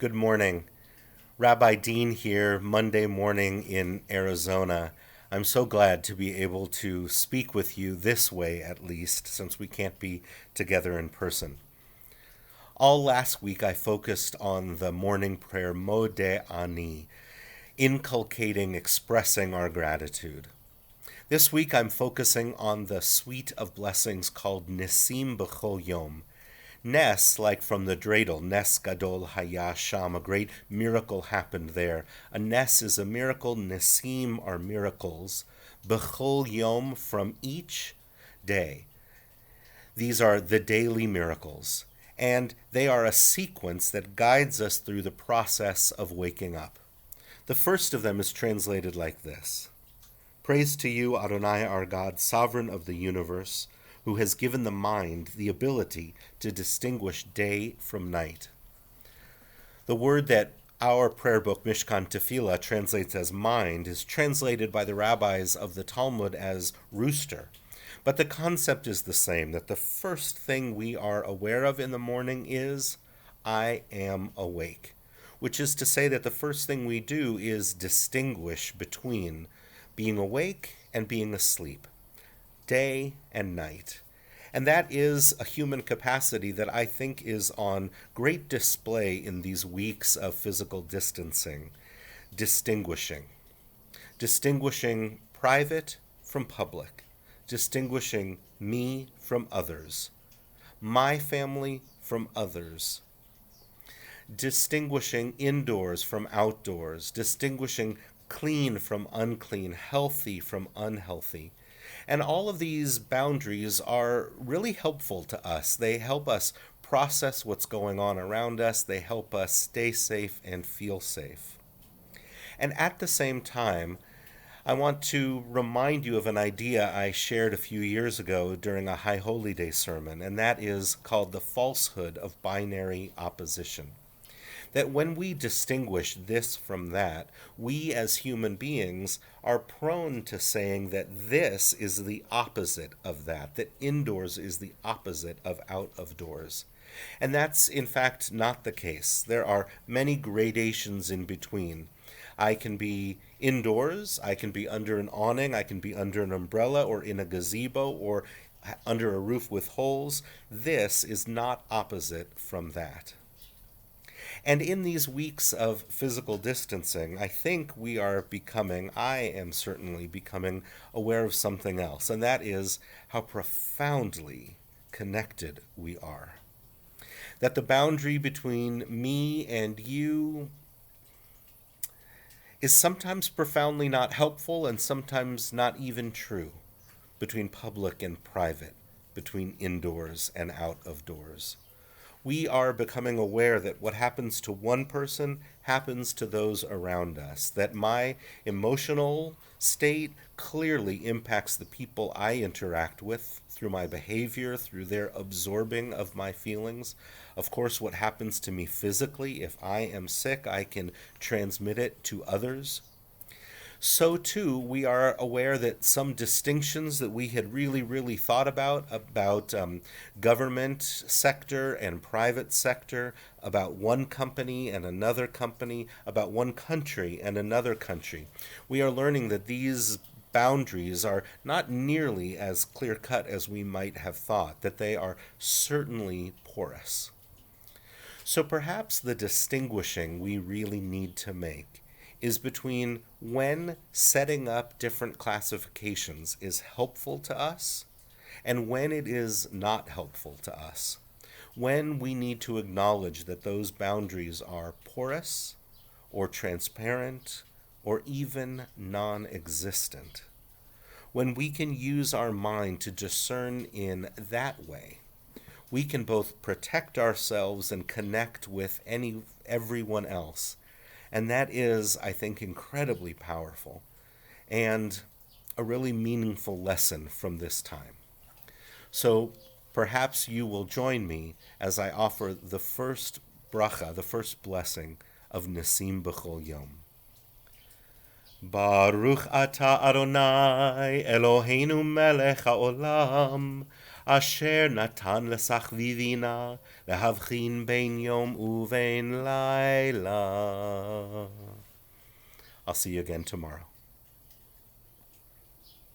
Good morning. Rabbi Dean here, Monday morning in Arizona. I'm so glad to be able to speak with you this way, at least, since we can't be together in person. All last week, I focused on the morning prayer Modeh Ani, inculcating, expressing our gratitude. This week, I'm focusing on the suite of blessings called Nisim B'chol Yom. Nes, like from the dreidel, Nes Gadol Haya Sham, a great miracle happened there. A Nes is a miracle, Nesim are miracles. B'chol Yom, from each day. These are the daily miracles, and they are a sequence that guides us through the process of waking up. The first of them is translated like this. Praise to you, Adonai our God, sovereign of the universe, who has given the mind the ability to distinguish day from night. The word that our prayer book, Mishkan Tefillah, translates as mind is translated by the rabbis of the Talmud as rooster. But the concept is the same, that the first thing we are aware of in the morning is, I am awake, which is to say that the first thing we do is distinguish between being awake and being asleep, day and night. And that is a human capacity that I think is on great display in these weeks of physical distancing, distinguishing. Distinguishing private from public, distinguishing me from others, my family from others, distinguishing indoors from outdoors, distinguishing clean from unclean, healthy from unhealthy. And all of these boundaries are really helpful to us. They help us process what's going on around us. They help us stay safe and feel safe. And at the same time, I want to remind you of an idea I shared a few years ago during a High Holy Day sermon, and that is called the falsehood of binary opposition. That when we distinguish this from that, we as human beings are prone to saying that this is the opposite of that indoors is the opposite of out of doors. And that's in fact not the case. There are many gradations in between. I can be indoors, I can be under an awning, I can be under an umbrella or in a gazebo or under a roof with holes. This is not opposite from that. And in these weeks of physical distancing, I think I am certainly becoming aware of something else, and that is how profoundly connected we are. That the boundary between me and you is sometimes profoundly not helpful and sometimes not even true, between public and private, between indoors and out of doors. We are becoming aware that what happens to one person happens to those around us, that my emotional state clearly impacts the people I interact with through my behavior, through their absorbing of my feelings. Of course, what happens to me physically, if I am sick, I can transmit it to others. So too, we are aware that some distinctions that we had really thought about government sector and private sector, about one company and another company, about one country and another country. We are learning that these boundaries are not nearly as clear cut as we might have thought, that they are certainly porous. So perhaps the distinguishing we really need to make is between when setting up different classifications is helpful to us and when it is not helpful to us. When we need to acknowledge that those boundaries are porous or transparent or even non-existent. When we can use our mind to discern in that way, we can both protect ourselves and connect with everyone else. And that is, I think, incredibly powerful and a really meaningful lesson from this time. So perhaps you will join me as I offer the first bracha, the first blessing of Nisim B'chol Yom. Baruch atah Adonai Eloheinu melech haolam אשר נתן לסחביבינה להבחין בין יום ובין לילה. I'll see you again tomorrow.